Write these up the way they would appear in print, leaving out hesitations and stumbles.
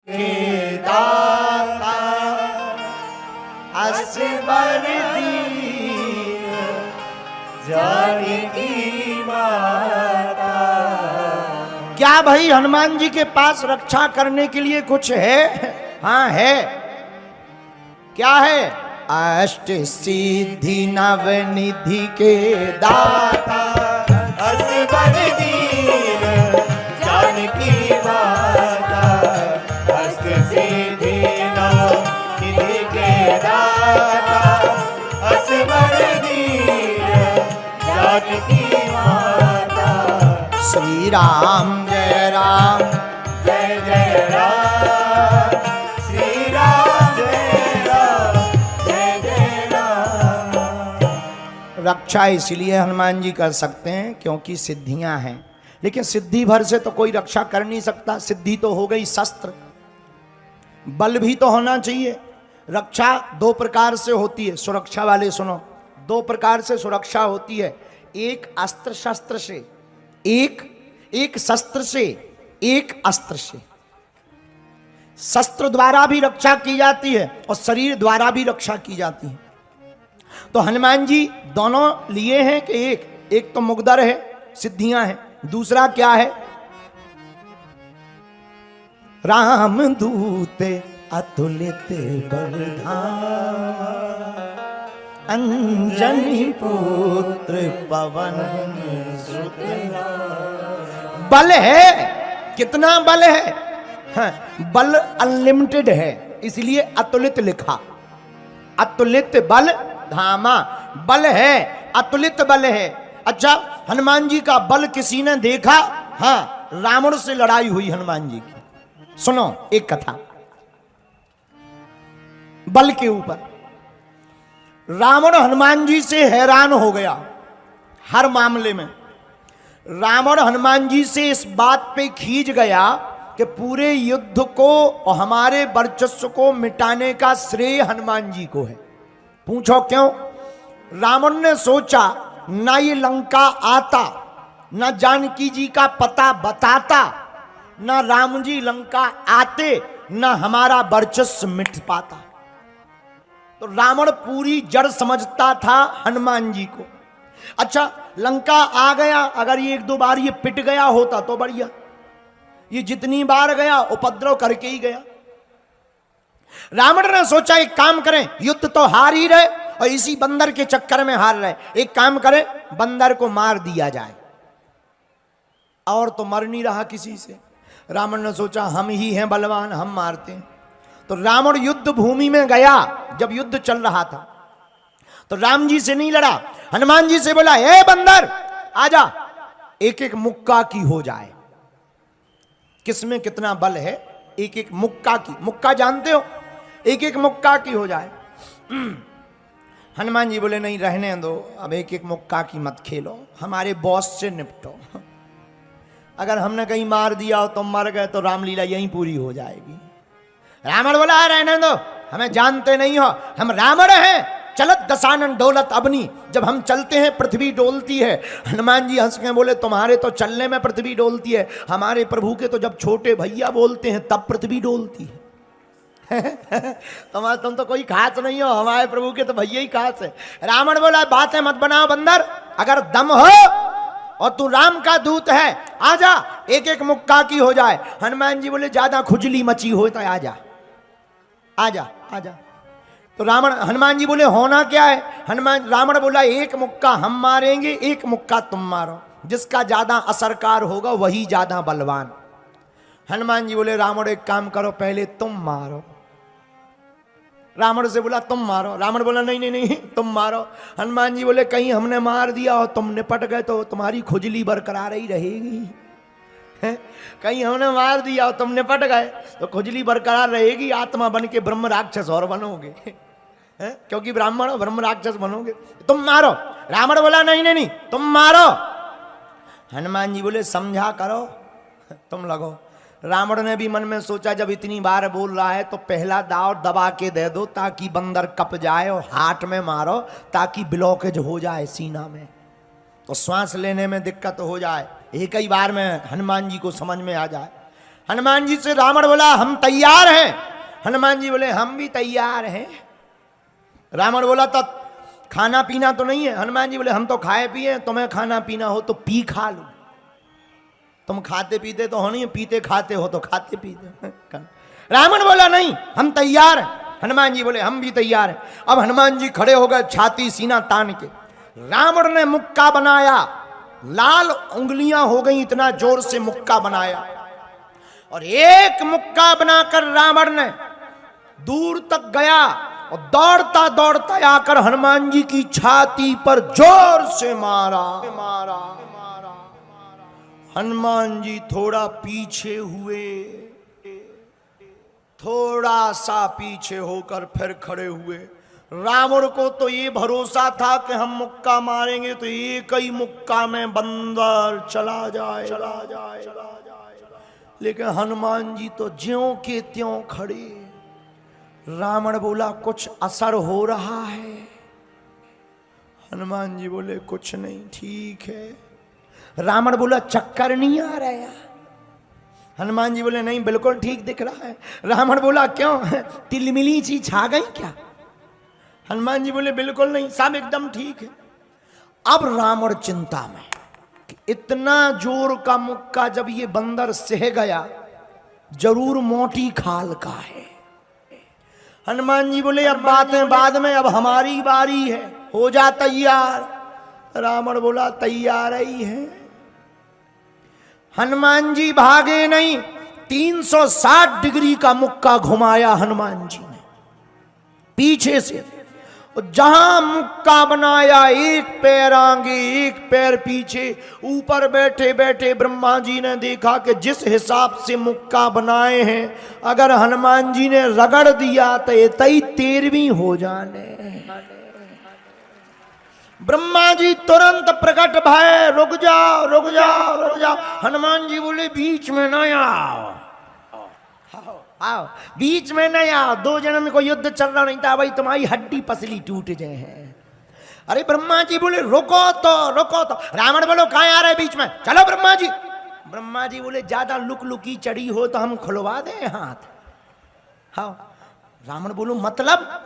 के दाता असबर दीन जानकी माता। क्या भाई हनुमान जी के पास रक्षा करने के लिए कुछ है? हाँ है। क्या है? अष्ट सिद्धि नवनिधि के दाता असबर दीन जानकी माता। अष्ट सिद्धि नवनिधि के दाता असबर दीन जानकी माता। श्री राम जय राम जय जय राम। श्री राम जय राम जय जय राम। रक्षा इसलिए हनुमान जी कर सकते हैं क्योंकि सिद्धियां हैं, लेकिन सिद्धि भर से तो कोई रक्षा कर नहीं सकता। सिद्धि तो हो गई शस्त्र, बल भी तो होना चाहिए। रक्षा दो प्रकार से होती है, सुरक्षा वाले सुनो, दो प्रकार से सुरक्षा होती है। एक अस्त्र शस्त्र से, एक शस्त्र से, एक अस्त्र से। शस्त्र द्वारा भी रक्षा की जाती है और शरीर द्वारा भी रक्षा की जाती है। तो हनुमान जी दोनों लिए हैं कि एक तो मुगदर है, सिद्धियां हैं, दूसरा क्या है? राम दूत अतुलित बलधामा अंजनी पुत्र पवन सुत। बल है, कितना बल है? हाँ, बल अनलिमिटेड है, इसलिए अतुलित लिखा। अतुलित बल धामा, बल है, अतुलित बल है। अच्छा, हनुमान जी का बल किसी ने देखा? हाँ, रावण से लड़ाई हुई हनुमान जी की। सुनो एक कथा बल के ऊपर। रावण हनुमान जी से हैरान हो गया हर मामले में। रावण हनुमान जी से इस बात पे खींच गया कि पूरे युद्ध को और हमारे वर्चस्व को मिटाने का श्रेय हनुमान जी को है। पूछो क्यों? रावण ने सोचा ना ये लंका आता, ना जानकी जी का पता बताता, ना राम जी लंका आते, ना हमारा वर्चस्व मिट पाता। तो रावण पूरी जड़ समझता था हनुमान जी को। अच्छा, लंका आ गया, अगर ये एक दो बार ये पिट गया होता तो बढ़िया। ये जितनी बार गया उपद्रव करके ही गया। रावण ने सोचा एक काम करें, युद्ध तो हार ही रहे और इसी बंदर के चक्कर में हार रहे, एक काम करें बंदर को मार दिया जाए। और तो मर नहीं रहा किसी से। रावण ने सोचा हम ही हैं बलवान, हम मारते हैं। तो रावण युद्ध भूमि में गया जब युद्ध चल रहा था, तो राम जी से नहीं लड़ा, हनुमान जी से बोला ए बंदर आजा, एक एक मुक्का की हो जाए। किसमें कितना बल है? एक एक मुक्का की, मुक्का जानते हो? एक एक मुक्का की हो जाए। हनुमान जी बोले नहीं रहने दो, अब एक एक मुक्का की मत खेलो, हमारे बॉस से निपटो। अगर हमने कहीं मार दिया और तुम मर गए तो रामलीला यहीं पूरी हो जाएगी। रावण बोला रहने दो, हमें जानते नहीं हो, हम रावण हैं, चलत दशानन डोलत अबनी, जब हम चलते हैं पृथ्वी डोलती है। हनुमान जी हंस के बोले तुम्हारे तो चलने में पृथ्वी डोलती है, हमारे प्रभु के तो जब छोटे भैया बोलते हैं तब पृथ्वी डोलती है। तुम तो कोई खास नहीं हो, हमारे प्रभु के तो भैया ही खास है। रावण बोला बातें मत बनाओ बंदर, अगर दम हो और तू राम का दूत है आजा, एक एक मुक्का की हो जाए। हनुमान जी बोले ज्यादा खुजली मची हो तो आजा आजा आजा। तो हनुमान जी बोले होना क्या है? रावण बोला एक मुक्का हम मारेंगे, एक मुक्का तुम मारो, जिसका ज्यादा असरकार होगा वही ज्यादा बलवान। हनुमान जी बोले रावण एक काम करो, पहले तुम मारो। रावण से बोला तुम मारो, रावण बोला नहीं नहीं नहीं तुम मारो। हनुमान जी बोले कहीं हमने मार दिया और तुम निपट गए तो तुम्हारी खुजली बरकरार ही रहेगी। कहीं हमने मार दिया और तुम निपट गए तो खुजली बरकरार रहेगी, आत्मा बन के ब्रह्म राक्षस और बनोगे। क्योंकि ब्राह्मण ब्रह्म राक्षस बनोगे, तुम मारो। रावण बोला नहीं नहीं नहीं तुम मारो। हनुमान जी बोले समझा करो, तुम लगो। रावण ने भी मन में सोचा जब इतनी बार बोल रहा है तो पहला दाव दबा के दे दो ताकि बंदर कप जाए, और हाथ में मारो ताकि ब्लॉकेज हो जाए सीना में, तो श्वास लेने में दिक्कत हो जाए, एक ही बार में हनुमान जी को समझ में आ जाए। हनुमान जी से रावण बोला हम तैयार हैं। हनुमान जी बोले हम भी तैयार हैं। रावण बोला तब खाना पीना तो नहीं है? हनुमान जी बोले हम तो खाए पिए, तुम्हें खाना पीना हो तो पी खा लो। तुम खाते पीते तो हो नहीं, पीते खाते हो तो खाते पीते। रावण बोला नहीं हम तैयार हैं। हनुमान जी बोले हम भी तैयार हैं। अब हनुमान जी खड़े हो गए छाती सीना तान के। रावण ने मुक्का बनाया, लाल उंगलियां हो गई, इतना जोर से मुक्का बनाया और एक मुक्का बनाकर रावण ने दूर तक गया और दौड़ता दौड़ता आकर हनुमान जी की छाती पर जोर से मारा। हनुमान जी थोड़ा पीछे हुए, थोड़ा सा पीछे होकर फिर खड़े हुए। रावण को तो ये भरोसा था कि हम मुक्का मारेंगे तो एक ही मुक्का में बंदर चला जाए। लेकिन हनुमान जी तो ज्यों के त्यों खड़े। रावण बोला कुछ असर हो रहा है? हनुमान जी बोले कुछ नहीं, ठीक है। रावण बोला चक्कर नहीं आ रहा है? हनुमान जी बोले नहीं बिल्कुल ठीक दिख रहा है। रावण बोला क्यों, तिलमिली सी छा गई क्या? हनुमान जी बोले बिल्कुल नहीं, सब एकदम ठीक है। अब रावण चिंता में कि इतना जोर का मुक्का जब ये बंदर सह गया जरूर मोटी खाल का है। हनुमान जी बोले अब बातें बाद में, अब हमारी बारी है, हो जा तैयार। रावण बोला तैयार ही है। हनुमान जी भागे नहीं, 360 डिग्री का मुक्का घुमाया हनुमान जी ने पीछे से। जहां मुक्का बनाया एक पैर आगे एक पैर पीछे। ऊपर बैठे बैठे ब्रह्मा जी ने देखा कि जिस हिसाब से मुक्का बनाए हैं अगर हनुमान जी ने रगड़ दिया तो ये 13वीं हो जाने। ब्रह्मा जी तुरंत प्रकट भय, रुक जाओ रुक जाओ रुक जाओ। हनुमान जी बोले बीच में ना आओ, आओ बीच में नहीं आओ। 2 जन्म को युद्ध चल रहा नहीं था भाई, तुम्हारी हड्डी पसली टूट जाए हैं। अरे ब्रह्मा जी बोले रुको तो रुको तो। रावण बोलो कहां आ रहे बीच में, चलो ब्रह्मा जी। ब्रह्मा जी बोले ज्यादा लुक लुकी चढ़ी हो तो हम खुलवा दें हाथ। हाँ रावण बोलो मतलब?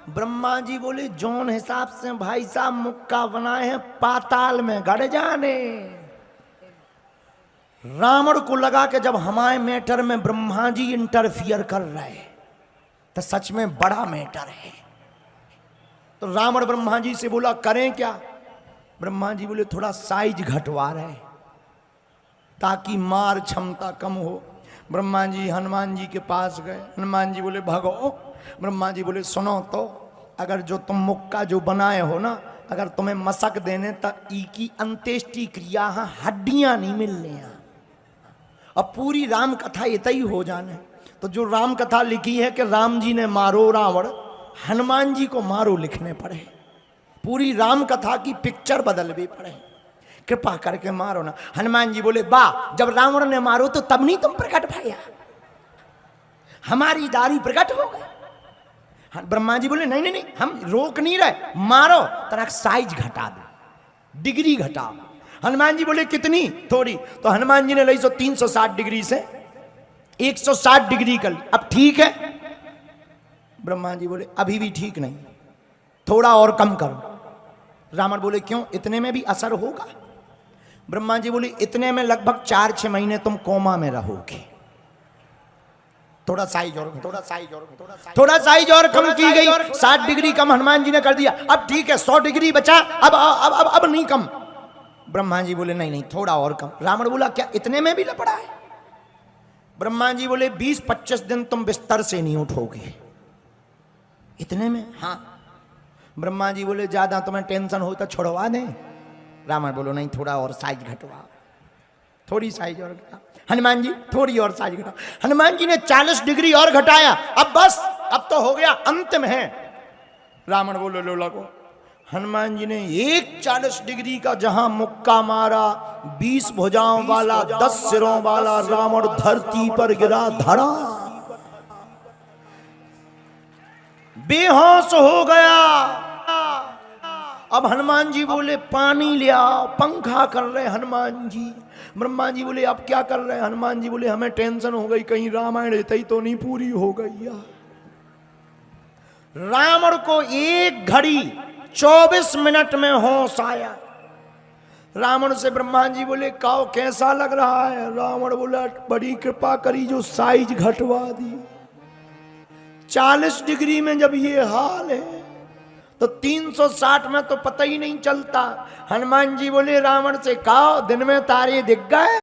ब्रह्मा जी बोले जोन हिसाब से भाई साहब मुक्का बनाए हैं पाताल में गड़ जाने। रावण को लगा कि जब हमारे मैटर में ब्रह्मा जी इंटरफियर कर रहे तो सच में बड़ा मैटर है। तो रावण ब्रह्मा जी से बोला करें क्या? ब्रह्मा जी बोले थोड़ा साइज घटवा रहे ताकि मार क्षमता कम हो। ब्रह्मा जी हनुमान जी के पास गए। हनुमान जी बोले भगो। ब्रह्मा जी बोले सुनो तो, अगर जो तुम मुक्का जो बनाए हो ना, अगर तुम्हें मसक देने तक ई की अंत्येष्टि क्रिया हड्डियां नहीं मिलने। अब पूरी राम कथा इतना ही हो जाने। तो जो राम कथा लिखी है कि राम जी ने मारो रावण, हनुमान जी को मारो लिखने पड़े। पूरी राम कथा की पिक्चर बदलनी पड़े। कृपा करके मारो ना। हनुमान जी बोले वाह, जब रावण ने मारो तो तब नहीं तुम प्रकट भैया, हमारी दारी प्रकट हो गए। ब्रह्मा जी बोले नहीं नहीं नहीं, हम रोक नहीं रहे, मारो, तरह साइज घटा दो, डिग्री घटाओ। हनुमान जी बोले कितनी? थोड़ी। तो हनुमान जी ने ली 360 डिग्री से 160 डिग्री कर ली। अब ठीक है? ब्रह्मा जी बोले अभी भी ठीक नहीं, थोड़ा और कम करो। रावण बोले क्यों, इतने में भी असर होगा? ब्रह्मा जी बोले इतने में लगभग 4-6 महीने तुम कोमा में रहोगे। थोड़ा साइज और थोड़ा साइज और कम की गई। 60 डिग्री कम हनुमान जी ने कर दिया। अब ठीक है 100 डिग्री बचा, अब नहीं कम। ब्रह्मा जी बोले नहीं नहीं थोड़ा और कम। रावण बोला क्या इतने में भी लपड़ा है? ब्रह्मा जी बोले 20-25 दिन तुम बिस्तर से नहीं उठोगे। इतने में? हाँ। ब्रह्मा जी बोले ज्यादा तुम्हें टेंशन हो तो छुड़वा दें। रावण बोलो नहीं थोड़ा और साइज घटवा, थोड़ी साइज और घटा। हनुमान जी थोड़ी और साइज घटा। हनुमान जी ने 40 डिग्री और घटाया। अब बस, अब तो हो गया, अंतिम है। रावण बोलो लो लगो। हनुमान जी ने एक 40 डिग्री का जहां मुक्का मारा, 20 भुजाओं वाला 10 सिरों वाला रावण धरती पर गिरा धड़ा, बेहोश हो गया। अब हनुमान जी बोले पानी ले आओ। पंखा कर रहे हनुमान जी। ब्रह्मा जी बोले अब क्या कर रहे हैं? हनुमान जी बोले हमें टेंशन हो गई, कहीं रामायण इतनी तो नहीं पूरी हो गई यार। रावण को 1 घड़ी 24 मिनट में होश आया। रावण से ब्रह्मा जी बोले काओ कैसा लग रहा है? रावण बोला बड़ी कृपा करी जो साइज घटवा दी। 40 डिग्री में जब ये हाल है तो 360 में तो पता ही नहीं चलता। हनुमान जी बोले रावण से काओ दिन में तारे दिख गए?